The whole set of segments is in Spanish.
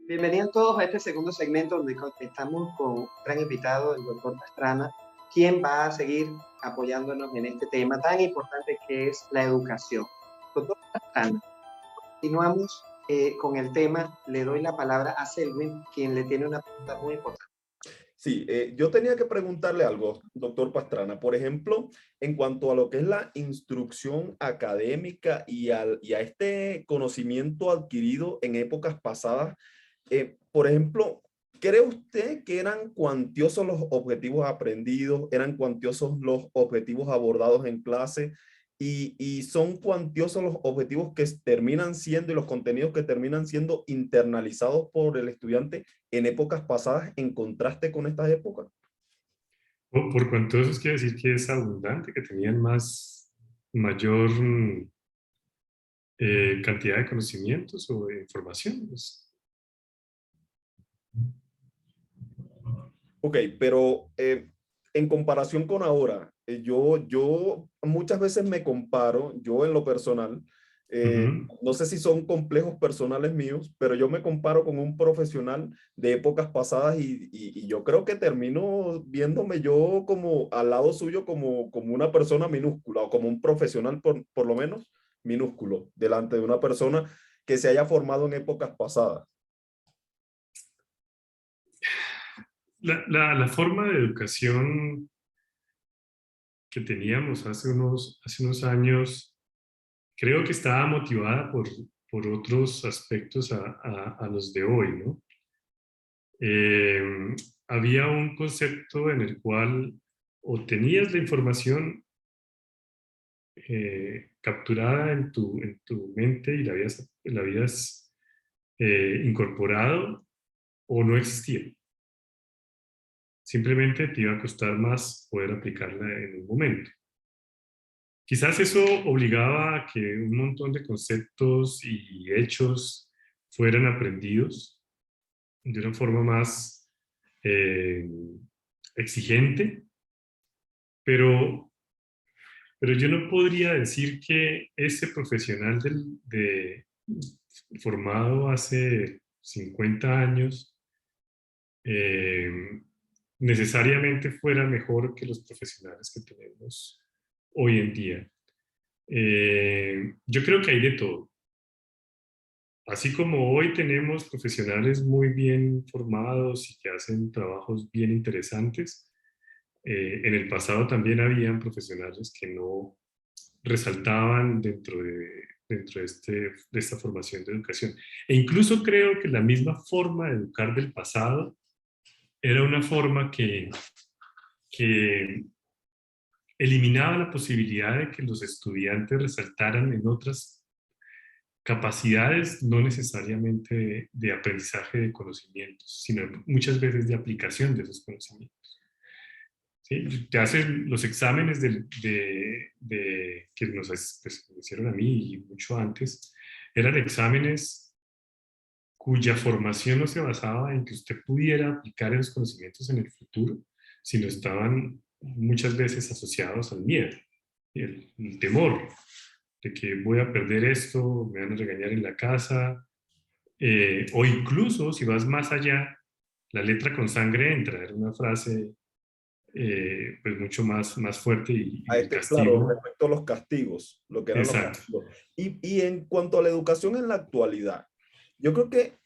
Bienvenidos todos a este segundo segmento donde estamos con un gran invitado, el doctor Pastrana, quien va a seguir apoyándonos en este tema tan importante que es la educación. Doctor Pastrana, continuamos con el tema. Le doy la palabra a Selwyn, quien le tiene una pregunta muy importante. Sí, yo tenía que preguntarle algo, doctor Pastrana. Por ejemplo, en cuanto a lo que es la instrucción académica y a este conocimiento adquirido en épocas pasadas, por ejemplo, ¿cree usted que eran cuantiosos los objetivos aprendidos, eran cuantiosos los objetivos abordados en clase y son cuantiosos los objetivos que terminan siendo y los contenidos que terminan siendo internalizados por el estudiante en épocas pasadas en contraste con estas épocas? Por cuanto eso quiere decir que es abundante, que tenían mayor cantidad de conocimientos o de información. Ok, pero en comparación con ahora, yo muchas veces me comparo, yo en lo personal, Ujú. no sé si son complejos personales míos, pero yo me comparo con un profesional de épocas pasadas y yo creo que termino viéndome yo como al lado suyo como una persona minúscula o como un profesional por lo menos minúsculo delante de una persona que se haya formado en épocas pasadas. La forma de educación que teníamos hace unos años, creo que estaba motivada por otros aspectos a los de hoy, ¿no? Eh, Había un concepto en el cual o tenías la información capturada en tu mente y la habías incorporado o no existía. Simplemente te iba a costar más poder aplicarla en un momento. Quizás eso obligaba a que un montón de conceptos y hechos fueran aprendidos de una forma más eh, exigente, pero, pero yo no podría decir que ese profesional formado hace 50 años eh, necesariamente fuera mejor que los profesionales que tenemos hoy en día. Yo creo que hay de todo. Así como hoy tenemos profesionales muy bien formados y que hacen trabajos bien interesantes, en el pasado también habían profesionales que no resaltaban dentro de esta formación de educación. E incluso creo que la misma forma de educar del pasado era una forma que eliminaba la posibilidad de que los estudiantes resaltaran en otras capacidades, no necesariamente de aprendizaje de conocimientos, sino muchas veces de aplicación de esos conocimientos. ¿Sí? Te hacen los exámenes que pues, me hicieron a mí y mucho antes, eran exámenes cuya formación no se basaba en que usted pudiera aplicar esos conocimientos en el futuro, sino estaban muchas veces asociados al miedo, el temor de que voy a perder esto, me van a regañar en la casa, o incluso si vas más allá, la letra con sangre entra, era una frase pues mucho más fuerte y A el este, claro, castigo. respecto a los castigos, lo que eran los Exacto. castigos. Y en cuanto a la educación en la actualidad, yo creo que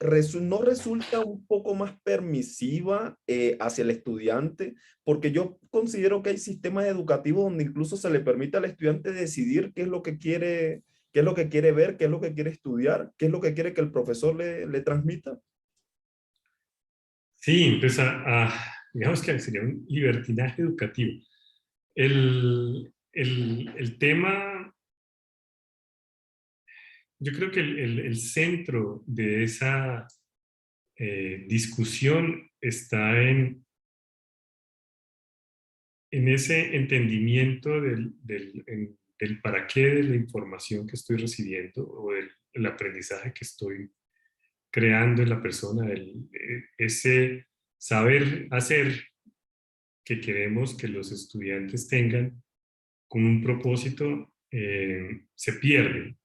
no resulta un poco más permisiva hacia el estudiante, porque yo considero que hay sistemas educativos donde incluso se le permite al estudiante decidir qué es lo que quiere, qué es lo que quiere ver, qué es lo que quiere estudiar, qué es lo que quiere que el profesor le transmita. Sí, pues digamos que sería un libertinaje educativo. El tema, yo creo que el centro de esa discusión está en ese entendimiento del para qué de la información que estoy recibiendo o del aprendizaje que estoy creando en la persona, ese saber hacer que queremos que los estudiantes tengan con un propósito se pierde.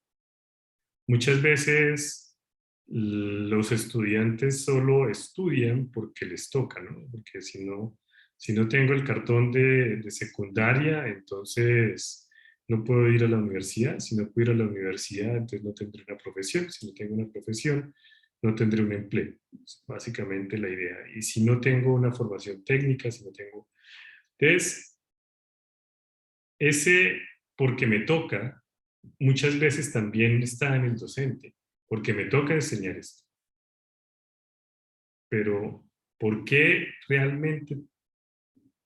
Muchas veces los estudiantes solo estudian porque les toca, ¿no? Porque si no tengo el cartón de secundaria, entonces no puedo ir a la universidad. Si no puedo ir a la universidad, entonces no tendré una profesión. Si no tengo una profesión, no tendré un empleo. Es básicamente la idea. Y si no tengo una formación técnica, si no tengo... Entonces, ese porque me toca, muchas veces también está en el docente, porque me toca enseñar esto. Pero, ¿por qué realmente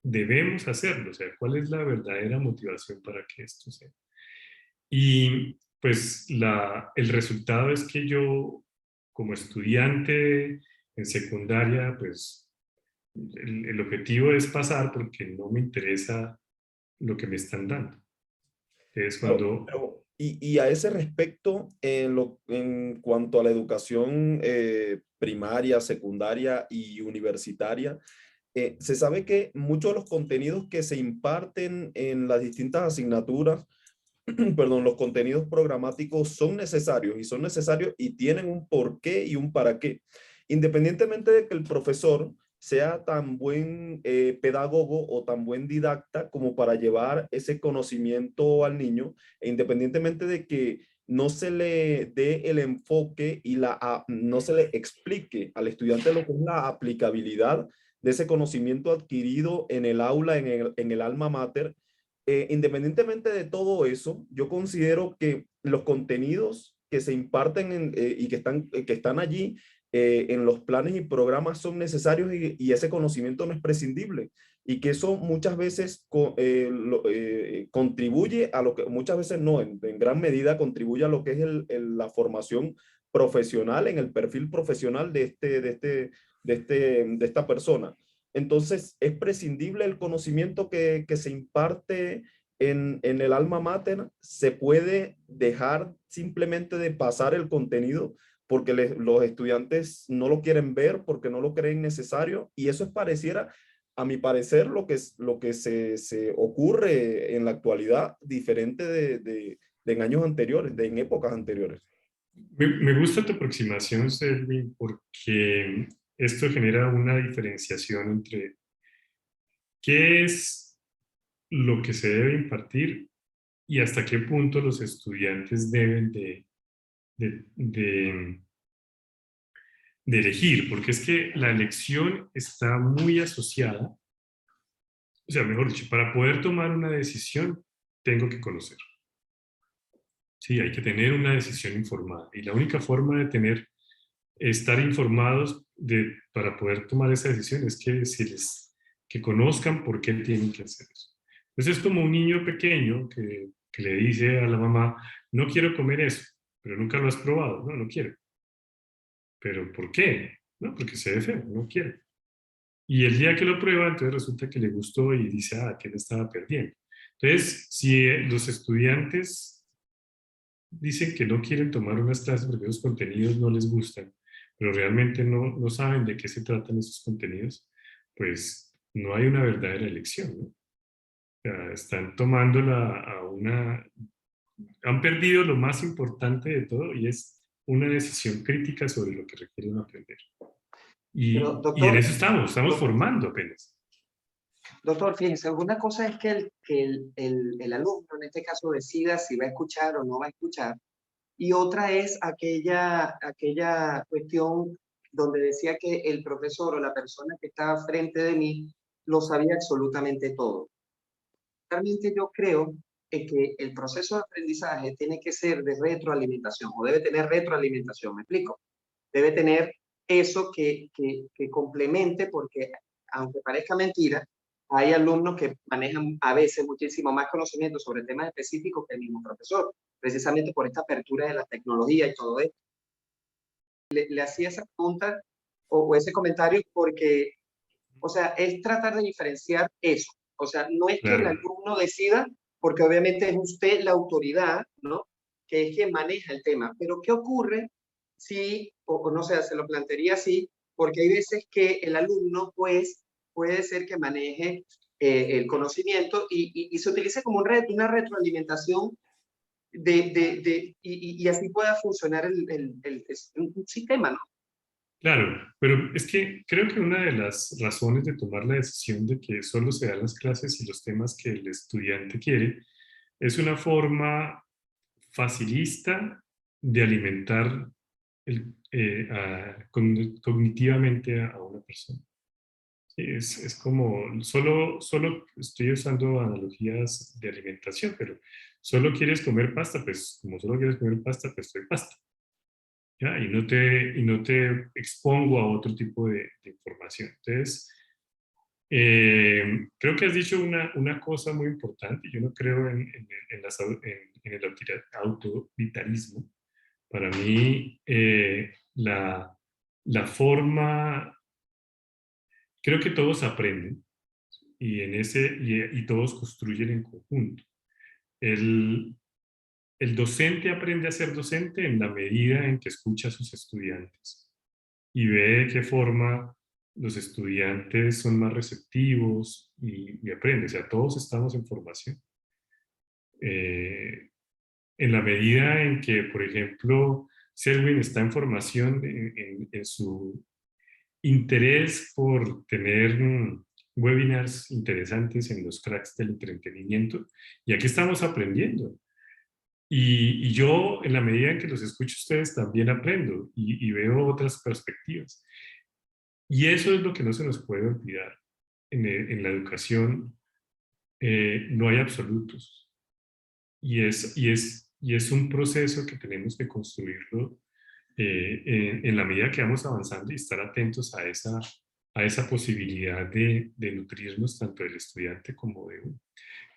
debemos hacerlo? O sea, ¿cuál es la verdadera motivación para que esto sea? Y pues el resultado es que yo, como estudiante en secundaria, pues el objetivo es pasar porque no me interesa lo que me están dando. Es cuando... Y a ese respecto, en cuanto a la educación primaria, secundaria y universitaria, se sabe que muchos de los contenidos que se imparten en las distintas asignaturas, perdón, los contenidos programáticos son necesarios y tienen un porqué y un para qué. Independientemente de que el profesor sea tan buen pedagogo o tan buen didacta como para llevar ese conocimiento al niño, e independientemente de que no se le dé el enfoque y no se le explique al estudiante lo que es la aplicabilidad de ese conocimiento adquirido en el aula, en el alma mater. Independientemente de todo eso, yo considero que los contenidos que se imparten y que están allí en los planes y programas son necesarios y ese conocimiento no es prescindible. Y que eso muchas veces contribuye a lo que, muchas veces no, en gran medida contribuye a lo que es la formación profesional, en el perfil profesional de esta persona. Entonces, es prescindible el conocimiento que se imparte en el alma mater. Se puede dejar simplemente de pasar el contenido porque los estudiantes no lo quieren ver, porque no lo creen necesario, y eso es pareciera, a mi parecer, lo que se ocurre en la actualidad, diferente de en años anteriores, en épocas anteriores. Me gusta tu aproximación, Selvin, porque esto genera una diferenciación entre qué es lo que se debe impartir y hasta qué punto los estudiantes deben de, de- de elegir, porque es que la elección está muy asociada, o sea, mejor dicho, para poder tomar una decisión, tengo que conocer. Sí, hay que tener una decisión informada. Y la única forma de estar informados para poder tomar esa decisión es que conozcan por qué tienen que hacer eso. Entonces es como un niño pequeño que le dice a la mamá, no quiero comer eso, pero nunca lo has probado. No, no quiero. ¿Pero por qué? No, porque se ve feo, no quiero. Y el día que lo prueba, entonces resulta que le gustó y dice, que me estaba perdiendo. Entonces, si los estudiantes dicen que no quieren tomar unas clases porque esos contenidos no les gustan, pero realmente no saben de qué se tratan esos contenidos, pues no hay una verdadera elección, ¿no? O sea, están tomándola han perdido lo más importante de todo y es una decisión crítica sobre lo que requieren aprender. Pero, Y en doctor, eso estamos formando apenas. doctor, fíjense, una cosa es que el alumno, en este caso, decida si va a escuchar o no va a escuchar, y otra es aquella cuestión donde decía que el profesor o la persona que estaba frente de mí lo sabía absolutamente todo. Realmente yo creo que el proceso de aprendizaje tiene que ser de retroalimentación o debe tener retroalimentación, ¿me explico? Debe tener eso que complemente, porque aunque parezca mentira, hay alumnos que manejan a veces muchísimo más conocimiento sobre temas específicos que el mismo profesor, precisamente por esta apertura de la tecnología y todo esto. Le hacía esa pregunta o ese comentario porque, o sea, es tratar de diferenciar eso. O sea, no es que el Claro. alumno decida, porque obviamente es usted la autoridad, ¿no? Que es quien maneja el tema. Pero ¿qué ocurre si, o no sé, se lo plantearía así, porque hay veces que el alumno, pues, puede ser que maneje el conocimiento y se utilice como una retroalimentación y así pueda funcionar un sistema, ¿no? Claro, pero es que creo que una de las razones de tomar la decisión de que solo se dan las clases y los temas que el estudiante quiere es una forma facilista de alimentar cognitivamente a una persona. Sí, es como, solo estoy usando analogías de alimentación, pero solo quieres comer pasta, pues como solo quieres comer pasta, pues soy pasta. ¿Ya? Y no te expongo a otro tipo de información. Entonces, creo que has dicho una cosa muy importante. Yo no creo en el autoritarismo. Para mí, la forma, creo que todos aprenden y todos construyen en conjunto. El, el docente aprende a ser docente en la medida en que escucha a sus estudiantes y ve de qué forma los estudiantes son más receptivos y aprende. O sea, todos estamos en formación. En la medida en que, por ejemplo, Selwyn está en formación en su interés por tener webinars interesantes en los cracks del entretenimiento, y aquí estamos aprendiendo. Y yo, en la medida en que los escucho a ustedes, también aprendo y veo otras perspectivas. Y eso es lo que no se nos puede olvidar. En la educación no hay absolutos. Y es un proceso que tenemos que construirlo en la medida que vamos avanzando y estar atentos a esa posibilidad de nutrirnos tanto del estudiante como de uno.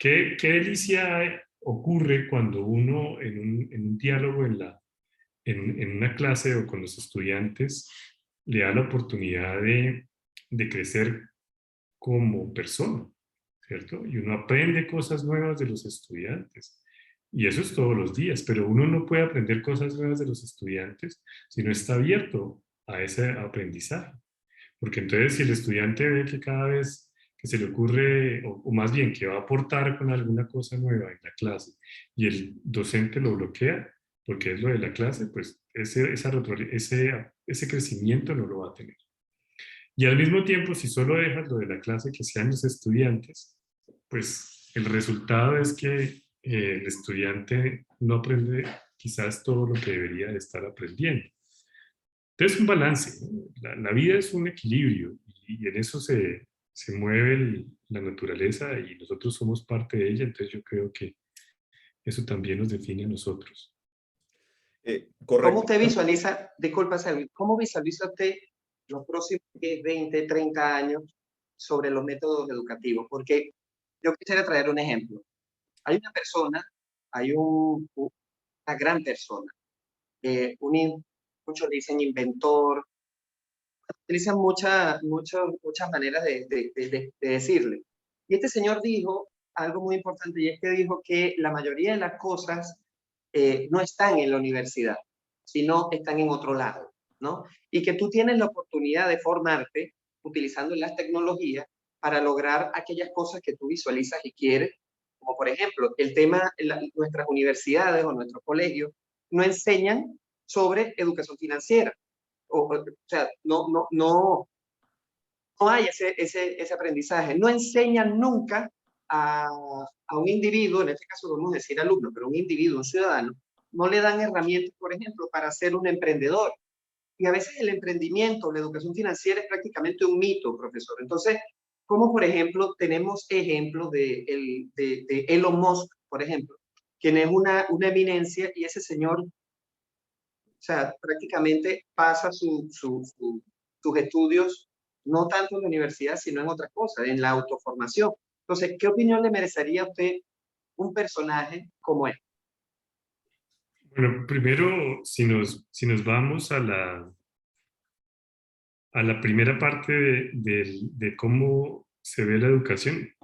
¿Qué delicia ocurre cuando uno en un diálogo en una clase o con los estudiantes le da la oportunidad de crecer como persona, ¿cierto? Y uno aprende cosas nuevas de los estudiantes. Y eso es todos los días, pero uno no puede aprender cosas nuevas de los estudiantes si no está abierto a ese aprendizaje. Porque entonces si el estudiante ve que cada vez que se le ocurre, o más bien que va a aportar con alguna cosa nueva en la clase y el docente lo bloquea, porque es lo de la clase, pues ese crecimiento no lo va a tener. Y al mismo tiempo, si solo dejas lo de la clase que sean los estudiantes, pues el resultado es que el estudiante no aprende quizás todo lo que debería de estar aprendiendo. Entonces, un balance, ¿no? La vida es un equilibrio y en eso se mueve la naturaleza y nosotros somos parte de ella, entonces yo creo que eso también nos define a nosotros. ¿Cómo Correcto. usted visualiza, disculpa, Selvi, cómo visualiza usted los próximos 10, 20, 30 años sobre los métodos educativos? Porque yo quisiera traer un ejemplo. Hay una persona, una gran persona, muchos dicen inventor, utilizan muchas maneras de decirle. Y este señor dijo algo muy importante, y es que dijo que la mayoría de las cosas no están en la universidad, sino están en otro lado, ¿no? Y que tú tienes la oportunidad de formarte utilizando las tecnologías para lograr aquellas cosas que tú visualizas y quieres, como por ejemplo, el tema, nuestras universidades o nuestros colegios no enseñan sobre educación financiera. O sea, no hay ese aprendizaje. No enseñan nunca a un individuo, en este caso vamos a decir alumno, pero un individuo, un ciudadano, no le dan herramientas, por ejemplo, para ser un emprendedor. Y a veces el emprendimiento, la educación financiera es prácticamente un mito, profesor. Entonces, como por ejemplo, tenemos ejemplos de Elon Musk, por ejemplo, quien es una eminencia, y ese señor, o sea, prácticamente pasa sus estudios no tanto en la universidad, sino en otras cosas, en la autoformación. Entonces, ¿qué opinión le merecería a usted un personaje como él? Bueno, primero, si nos vamos a la primera parte de cómo se ve la educación,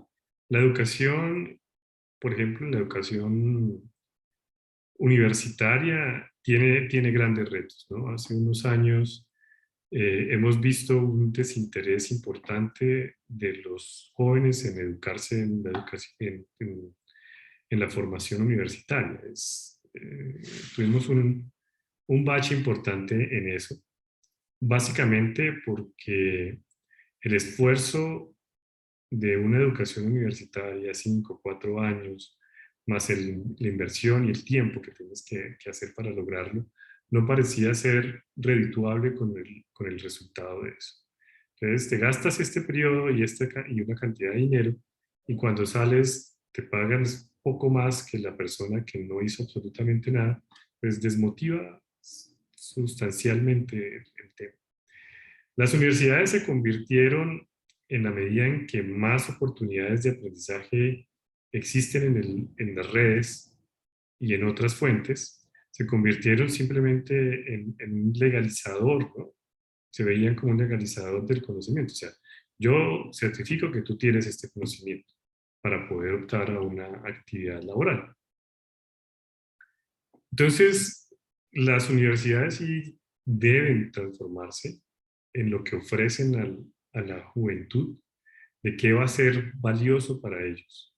por ejemplo, la educación universitaria tiene grandes retos, ¿no? Hace unos años hemos visto un desinterés importante de los jóvenes en educarse en la educación, en la formación universitaria. tuvimos un bache importante en eso, básicamente porque el esfuerzo de una educación universitaria, 5, 4 años, más la inversión y el tiempo que tienes que hacer para lograrlo, no parecía ser redituable con el resultado de eso. Entonces te gastas este periodo y una cantidad de dinero, y cuando sales te pagan poco más que la persona que no hizo absolutamente nada, pues desmotiva sustancialmente el tema. Las universidades se convirtieron, en la medida en que más oportunidades de aprendizaje existen en las redes y en otras fuentes, se convirtieron simplemente en un legalizador, ¿no? Se veían como un legalizador del conocimiento. O sea, yo certifico que tú tienes este conocimiento para poder optar a una actividad laboral. Entonces, las universidades sí deben transformarse en lo que ofrecen a la juventud, de qué va a ser valioso para ellos.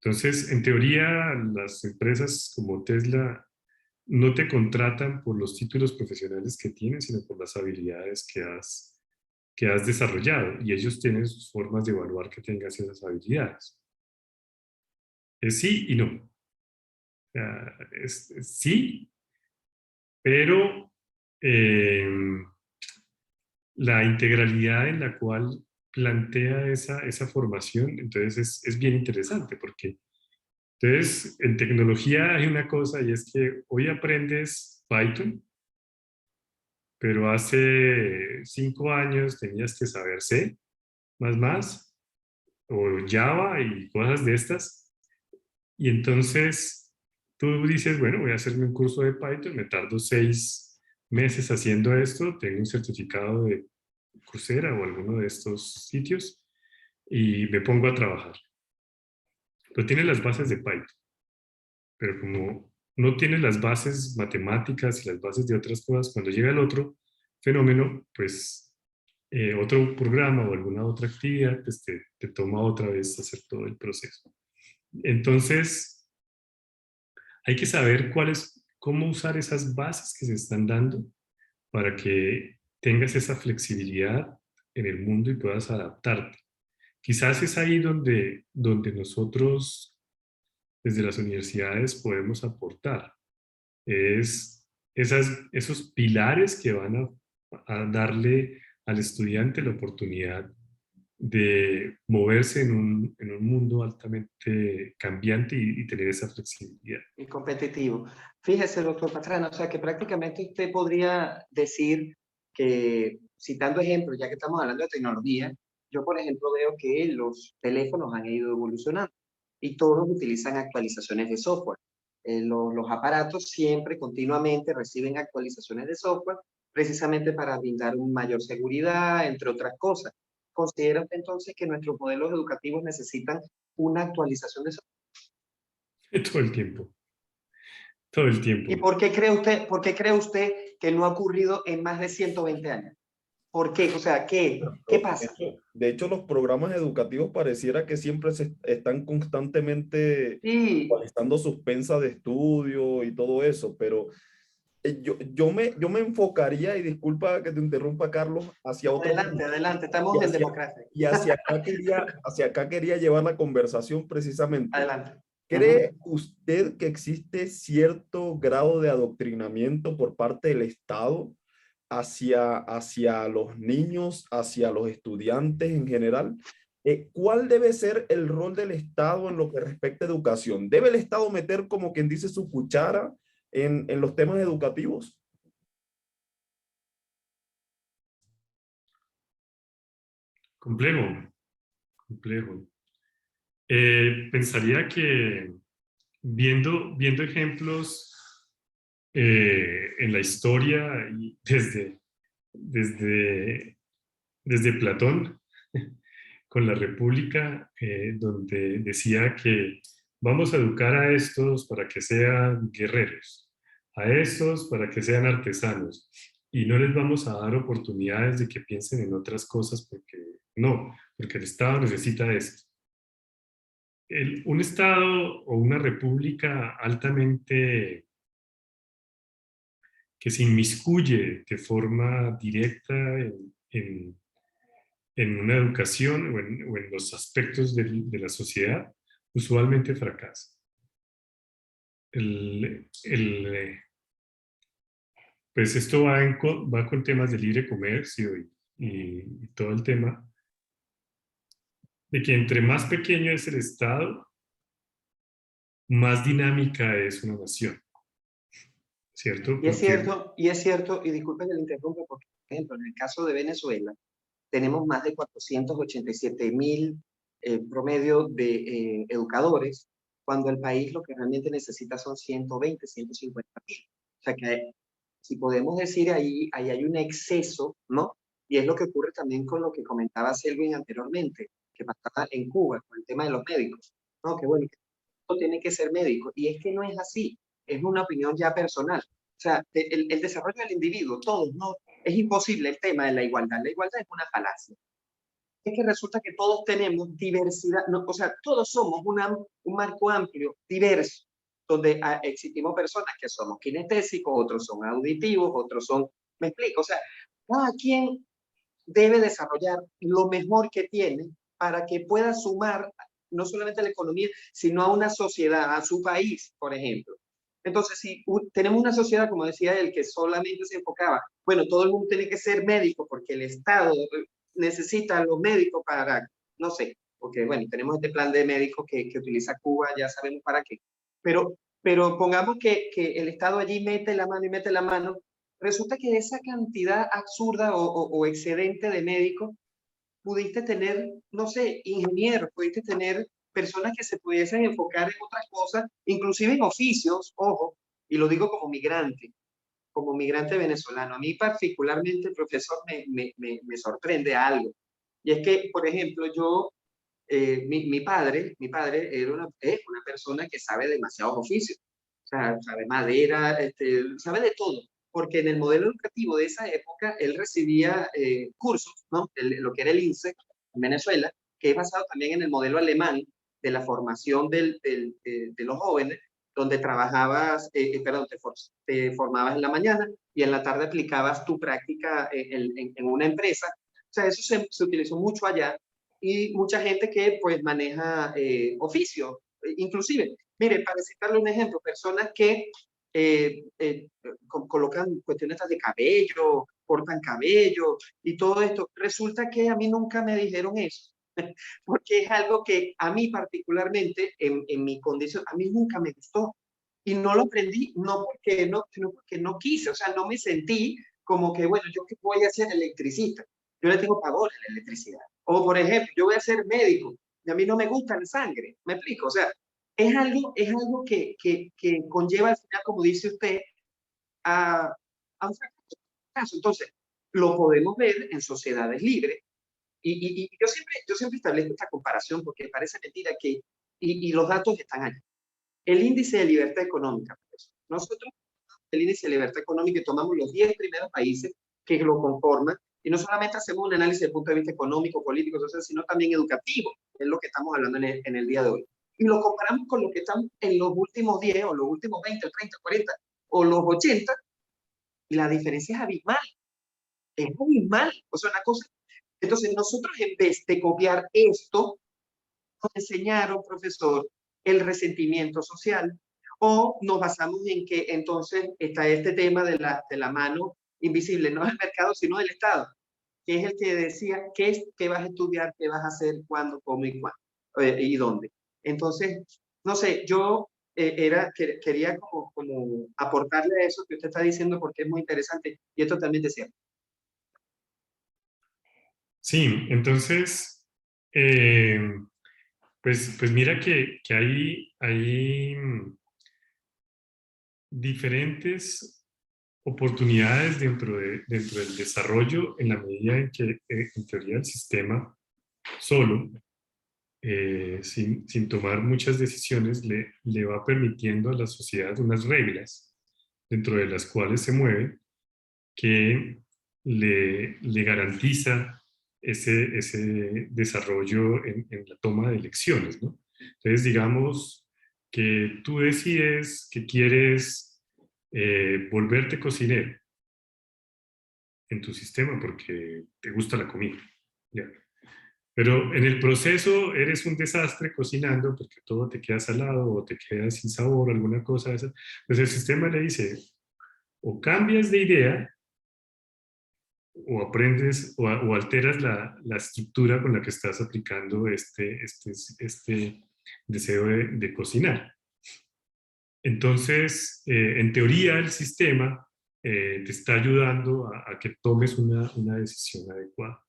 Entonces, en teoría, las empresas como Tesla no te contratan por los títulos profesionales que tienes, sino por las habilidades que has desarrollado, y ellos tienen sus formas de evaluar que tengas esas habilidades. Es sí y no. O sea, es sí, pero la integralidad en la cual plantea esa formación, entonces es bien interesante, porque entonces en tecnología hay una cosa, y es que hoy aprendes Python, pero hace 5 años tenías que saber C++, o Java y cosas de estas, y entonces tú dices, bueno, voy a hacerme un curso de Python, me tardo 6 meses haciendo esto, tengo un certificado de Coursera o alguno de estos sitios, y me pongo a trabajar. Pero tiene las bases de Python, pero como no tiene las bases matemáticas y las bases de otras cosas, cuando llega el otro fenómeno, pues otro programa o alguna otra actividad, pues te toma otra vez hacer todo el proceso. Entonces, hay que saber cómo usar esas bases que se están dando para que tengas esa flexibilidad en el mundo y puedas adaptarte. Quizás es ahí donde nosotros, desde las universidades, podemos aportar. Es esos pilares que van a darle al estudiante la oportunidad de moverse en un mundo altamente cambiante y tener esa flexibilidad. Y competitivo. Fíjese, doctor Pastrana, o sea que prácticamente usted podría decir que, citando ejemplos, ya que estamos hablando de tecnología, yo por ejemplo veo que los teléfonos han ido evolucionando y todos utilizan actualizaciones de software. Los aparatos siempre, continuamente reciben actualizaciones de software precisamente para brindar una mayor seguridad, entre otras cosas. ¿Considera usted entonces que nuestros modelos educativos necesitan una actualización de software? Todo el tiempo. Todo el tiempo. ¿Y por qué cree usted que no ha ocurrido en más de 120 años? ¿Por qué? O sea, ¿qué pasa? De hecho, los programas educativos pareciera que siempre están constantemente Sí, actualizando sus pensas de estudio y todo eso, pero yo me enfocaría, y disculpa que te interrumpa, Carlos, hacia otro adelante, punto. adelante, estamos Y en hacia, democracia. y hacia acá quería llevar la conversación precisamente. Adelante. ¿Cree usted que existe cierto grado de adoctrinamiento por parte del Estado hacia los niños, hacia los estudiantes en general? ¿Cuál debe ser el rol del Estado en lo que respecta a educación? ¿Debe el Estado meter, como quien dice, su cuchara en los temas educativos? Complejo, complejo. Pensaría que viendo ejemplos en la historia, y desde Platón con la República, donde decía que vamos a educar a estos para que sean guerreros, a estos para que sean artesanos, y no les vamos a dar oportunidades de que piensen en otras cosas, porque el Estado necesita esto. un Estado o una república altamente que se inmiscuye de forma directa en una educación o en los aspectos de la sociedad, usualmente fracasa. Pues esto va con temas de libre comercio y todo el tema de que entre más pequeño es el Estado, más dinámica es una nación, ¿cierto? Porque Y disculpen que le interrumpa, porque, por ejemplo, en el caso de Venezuela, tenemos más de 487.000 promedio de educadores, cuando el país lo que realmente necesita son 120, 150.000. O sea que si podemos decir ahí hay un exceso, ¿no? Y es lo que ocurre también con lo que comentaba Selvin anteriormente, que pasaba en Cuba, con el tema de los médicos, ¿no? Que bueno, que todo tiene que ser médico. Y es que no es así, es una opinión ya personal. O sea, el desarrollo del individuo, todos, ¿no? Es imposible el tema de la igualdad. La igualdad es una falacia. Es que resulta que todos tenemos diversidad, no, o sea, todos somos un marco amplio, diverso, donde existimos personas que somos kinestésicos, otros son auditivos, otros son, me explico, o sea, cada quien debe desarrollar lo mejor que tiene para que pueda sumar no solamente a la economía, sino a una sociedad, a su país, por ejemplo. Entonces, si tenemos una sociedad, como decía él, que solamente se enfocaba, bueno, todo el mundo tiene que ser médico porque el Estado necesita a los médicos para, no sé, porque bueno, tenemos este plan de médicos que utiliza Cuba, ya sabemos para qué. Pero pongamos que el Estado allí mete la mano y mete la mano, resulta que de esa cantidad absurda o excedente de médicos, pudiste tener, no sé, ingenieros, pudiste tener personas que se pudiesen enfocar en otras cosas, inclusive en oficios, ojo, y lo digo como migrante venezolano. A mí particularmente, profesor, me sorprende algo. Y es que, por ejemplo, yo, mi padre es una persona que sabe demasiados oficios. O sea, sabe madera, sabe de todo. Porque en el modelo educativo de esa época, él recibía cursos, ¿no? Lo que era el INSEE en Venezuela, que es basado también en el modelo alemán de la formación de los jóvenes, donde trabajabas, perdón, te formabas en la mañana y en la tarde aplicabas tu práctica en una empresa. O sea, eso se utilizó mucho allá y mucha gente que pues maneja oficio, inclusive. Mire, para citarle un ejemplo, personas que colocan cuestiones de cabello, cortan cabello y todo esto. Resulta que a mí nunca me dijeron eso, porque es algo que a mí particularmente, en mi condición, a mí nunca me gustó. Y no lo aprendí, sino porque no quise, o sea, no me sentí como que, bueno, yo qué voy a ser electricista. Yo le tengo pavor a la electricidad. O, por ejemplo, yo voy a ser médico y a mí no me gusta la sangre. ¿Me explico? O sea, es algo que conlleva al final, como dice usted, a un fracaso. Entonces, lo podemos ver en sociedades libres. Y yo siempre establezco esta comparación porque parece mentira que, y los datos están allí. El índice de libertad económica. Pues, nosotros, el índice de libertad económica, tomamos los 10 primeros países que lo conforman y no solamente hacemos un análisis desde el punto de vista económico, político, social, sino también educativo, que es lo que estamos hablando en el día de hoy. Y lo comparamos con lo que están en los últimos 10 o los últimos 20, 30, 40 o los 80 y la diferencia es abismal, o sea, una cosa. Entonces, nosotros en vez de copiar esto, nos enseñaron, profesor, el resentimiento social, o nos basamos en que entonces está este tema de la mano invisible, no del mercado, sino del Estado, que es el que decía qué vas a estudiar, qué vas a hacer, cuándo, cómo y cuándo, y dónde. Entonces, no sé, yo quería como aportarle a eso que usted está diciendo porque es muy interesante y es totalmente cierto. sí, entonces, eh, pues mira que hay diferentes oportunidades dentro del desarrollo en la medida en que, en teoría, el sistema solo, sin tomar muchas decisiones, le va permitiendo a la sociedad unas reglas dentro de las cuales se mueve que le garantiza ese desarrollo en la toma de elecciones, ¿no? Entonces, digamos que tú decides que quieres volverte cocinero en tu sistema porque te gusta la comida. ¿Ya? Pero en el proceso eres un desastre cocinando porque todo te queda salado o te queda sin sabor, alguna cosa de esa. Pues el sistema le dice, o cambias de idea o aprendes o alteras la estructura con la que estás aplicando este deseo de cocinar. Entonces, en teoría, el sistema te está ayudando a que tomes una decisión adecuada.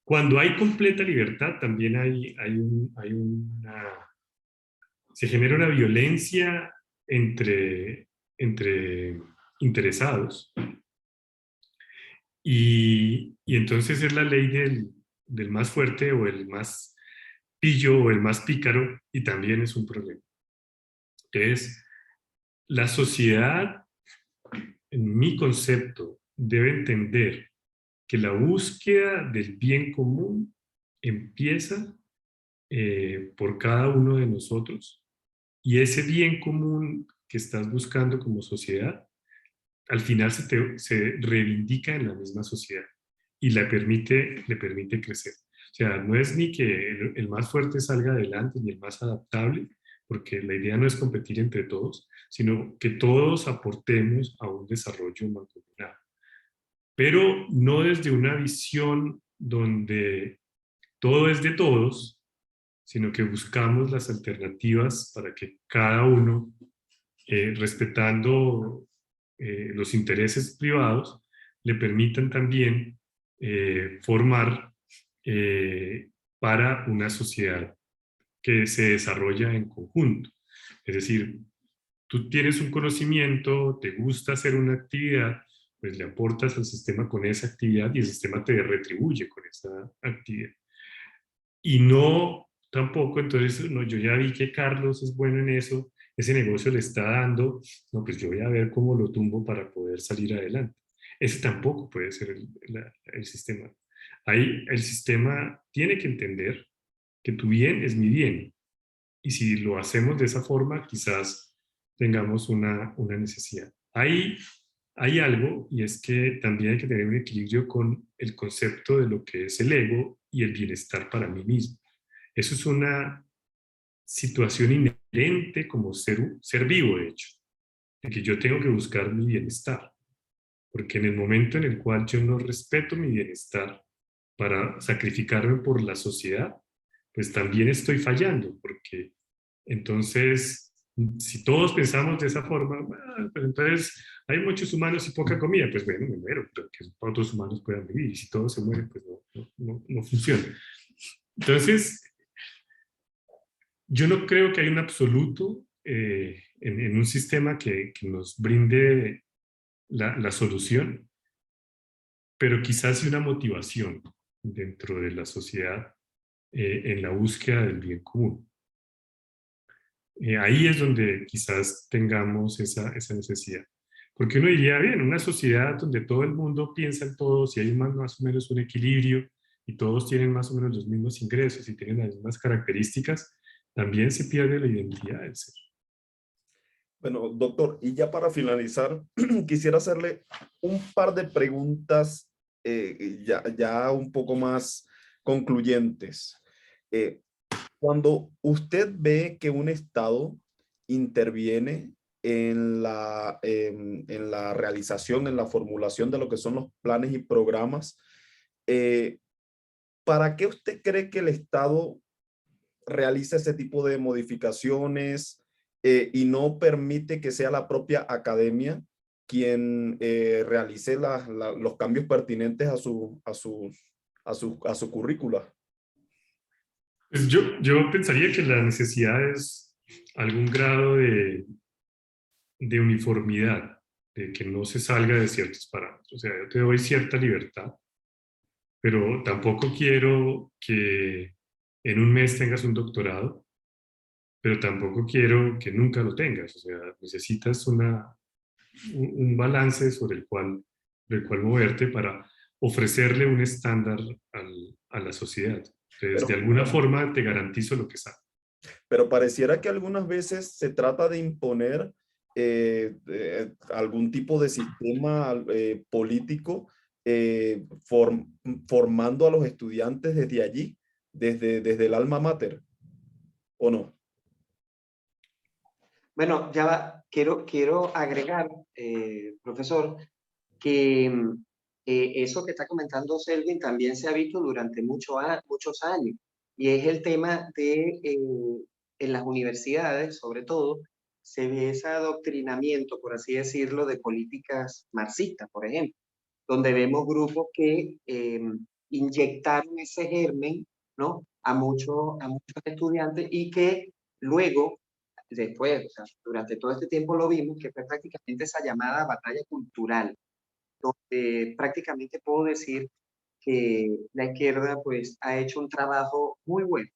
Cuando hay completa libertad, también se genera una violencia entre interesados. Y entonces es la ley del más fuerte o el más pillo o el más pícaro, y también es un problema. Entonces, la sociedad, en mi concepto, debe entender que la búsqueda del bien común empieza por cada uno de nosotros, y ese bien común que estás buscando como sociedad, al final se reivindica en la misma sociedad y le permite crecer. O sea, no es ni que el más fuerte salga adelante ni el más adaptable, porque la idea no es competir entre todos, sino que todos aportemos a un desarrollo mancomunado. Pero no desde una visión donde todo es de todos, sino que buscamos las alternativas para que cada uno, respetando los intereses privados, le permitan también formar para una sociedad que se desarrolla en conjunto. Es decir, tú tienes un conocimiento, te gusta hacer una actividad, pues le aportas al sistema con esa actividad y el sistema te retribuye con esa actividad. Y no tampoco, entonces, no, yo ya vi que Carlos es bueno en eso, ese negocio le está dando, no, pues yo voy a ver cómo lo tumbo para poder salir adelante. Ese tampoco puede ser el sistema. Ahí el sistema tiene que entender que tu bien es mi bien. Y si lo hacemos de esa forma, quizás tengamos una necesidad. Hay algo, y es que también hay que tener un equilibrio con el concepto de lo que es el ego y el bienestar para mí mismo. Eso es una situación inherente como ser vivo, de hecho, de que yo tengo que buscar mi bienestar, porque en el momento en el cual yo no respeto mi bienestar para sacrificarme por la sociedad, pues también estoy fallando, porque entonces, si todos pensamos de esa forma, pues entonces hay muchos humanos y poca comida, pues bueno, me muero, pero que otros humanos puedan vivir, y si todos se mueren, pues no funciona. Entonces, yo no creo que haya un absoluto en un sistema que nos brinde la solución, pero quizás sí una motivación dentro de la sociedad en la búsqueda del bien común. Ahí es donde quizás tengamos esa necesidad. Porque uno diría, bien, una sociedad donde todo el mundo piensa en todos y hay más o menos un equilibrio y todos tienen más o menos los mismos ingresos y tienen las mismas características, también se pierde la identidad del ser. Bueno, doctor, y ya para finalizar, quisiera hacerle un par de preguntas ya un poco más concluyentes. Cuando usted ve que un Estado interviene en la realización, en la formulación de lo que son los planes y programas, ¿para qué usted cree que el Estado realiza ese tipo de modificaciones y no permite que sea la propia academia quien realice los cambios pertinentes a su currícula? Pues yo pensaría que la necesidad es algún grado de uniformidad, de que no se salga de ciertos parámetros. O sea, yo te doy cierta libertad, pero tampoco quiero que en un mes tengas un doctorado, pero tampoco quiero que nunca lo tengas. O sea, necesitas un balance sobre el cual moverte para ofrecerle un estándar a la sociedad. Entonces, de alguna forma te garantizo lo que sabe. Pero pareciera que algunas veces se trata de imponer algún tipo de sistema político formando a los estudiantes desde allí, desde el alma mater, ¿o no? Bueno, ya va, quiero agregar, profesor, que eso que está comentando Selvin también se ha visto durante muchos años, y es el tema de, en las universidades, sobre todo, se ve ese adoctrinamiento, por así decirlo, de políticas marxistas, por ejemplo, donde vemos grupos que inyectaron ese germen, ¿no? A muchos estudiantes y que luego, después, o sea, durante todo este tiempo lo vimos, que fue prácticamente esa llamada batalla cultural, donde prácticamente puedo decir que la izquierda pues ha hecho un trabajo muy bueno,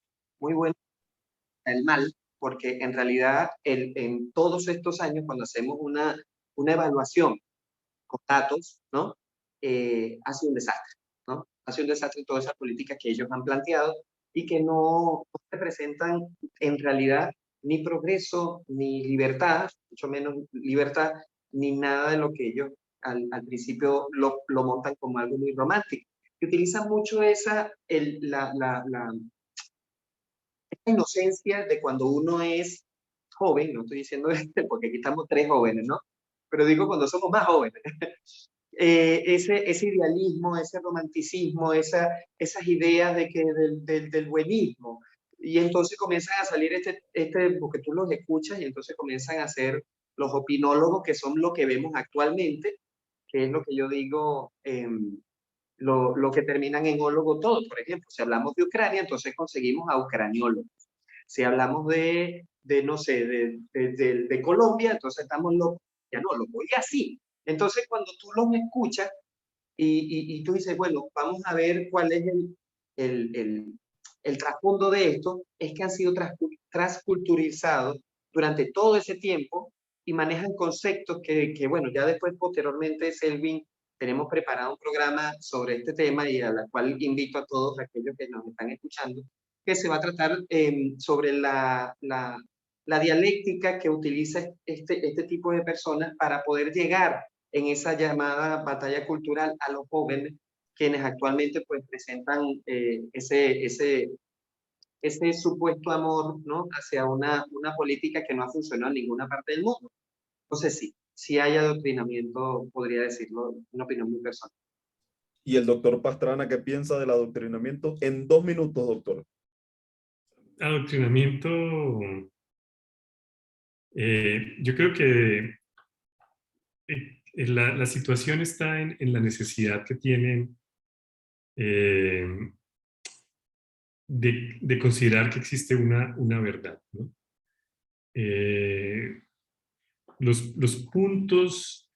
el mal, porque en realidad en todos estos años, cuando hacemos una evaluación con datos, ¿no? Ha sido un desastre, ¿no? Ha sido un desastre todas esas políticas que ellos han planteado y que no representan en realidad ni progreso, ni libertad, mucho menos libertad, ni nada de lo que ellos al principio lo montan como algo muy romántico. Que utilizan mucho la inocencia de cuando uno es joven, no estoy diciendo porque aquí estamos tres jóvenes, ¿no? Pero digo cuando somos más jóvenes, ese idealismo, ese romanticismo, esas ideas de que del buenismo. Y entonces comienzan a salir porque tú los escuchas y entonces comienzan a ser los opinólogos, que son lo que vemos actualmente, que es lo que yo digo, lo que terminan en ólogo todo. Por ejemplo, si hablamos de Ucrania, entonces conseguimos a ucraniólogos. Si hablamos no sé, de Colombia, entonces estamos los colombianólogos. Y así. Entonces, cuando tú los escuchas y tú dices, bueno, vamos a ver cuál es el, el, el trasfondo de esto, es que han sido transculturizados durante todo ese tiempo y manejan conceptos que, bueno, ya después, posteriormente, Selvin, tenemos preparado un programa sobre este tema y a la cual invito a todos aquellos que nos están escuchando, que se va a tratar sobre la dialéctica que utiliza este tipo de personas para poder llegar en esa llamada batalla cultural a los jóvenes, quienes actualmente pues presentan ese supuesto amor, ¿no? Hacia una política que no ha funcionado en ninguna parte del mundo. Entonces sí hay adoctrinamiento, podría decirlo, una opinión muy personal. ¿Y el doctor Pastrana qué piensa del adoctrinamiento? En 2 minutos, doctor. Adoctrinamiento, yo creo que la situación está en la necesidad que tienen eh, de considerar que existe una verdad, ¿no? Los puntos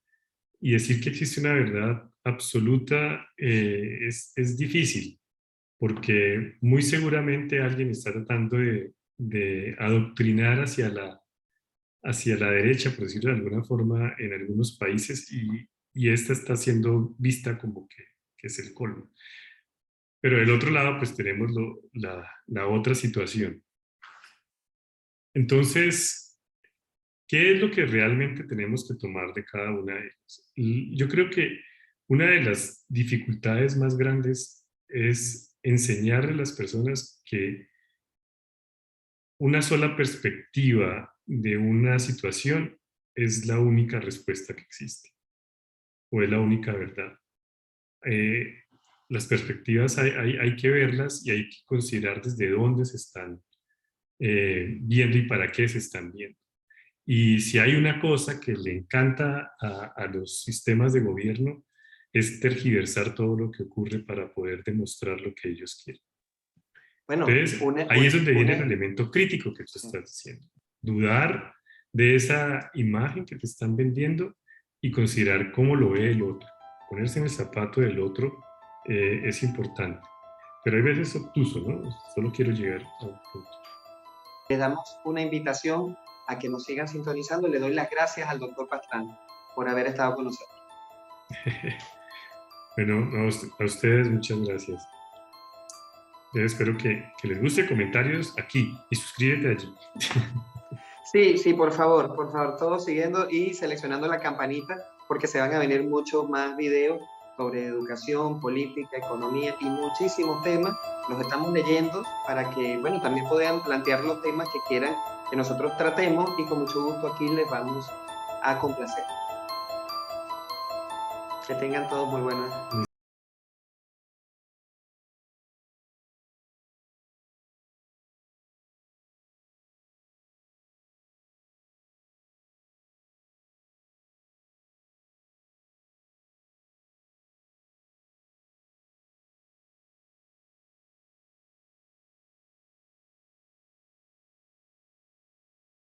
y decir que existe una verdad absoluta es difícil, porque muy seguramente alguien está tratando de adoctrinar hacia la derecha, por decirlo de alguna forma, en algunos países, y esta está siendo vista como que es el colmo. Pero del otro lado, pues tenemos la otra situación. Entonces, ¿qué es lo que realmente tenemos que tomar de cada una de ellas? Y yo creo que una de las dificultades más grandes es enseñarle a las personas que una sola perspectiva de una situación es la única respuesta que existe, o es la única verdad. Eh, las perspectivas hay que verlas y hay que considerar desde dónde se están viendo y para qué se están viendo. Y si hay una cosa que le encanta a los sistemas de gobierno, es tergiversar todo lo que ocurre para poder demostrar lo que ellos quieren. Bueno, Entonces, ahí es donde viene el elemento crítico que tú estás diciendo. Dudar de esa imagen que te están vendiendo y considerar cómo lo ve el otro. Ponerse en el zapato del otro es importante. Pero hay veces obtuso, ¿no? Solo quiero llegar a un punto. Le damos una invitación a que nos sigan sintonizando. Le doy las gracias al doctor Pastrana por haber estado con nosotros. Bueno, a ustedes muchas gracias. Espero que les guste. Comentarios aquí y suscríbete allí. Sí, sí, por favor, todos siguiendo y seleccionando la campanita porque se van a venir muchos más videos sobre educación, política, economía y muchísimos temas. Los estamos leyendo para que, bueno, también puedan plantear los temas que quieran que nosotros tratemos y con mucho gusto aquí les vamos a complacer. Que tengan todos muy buenas.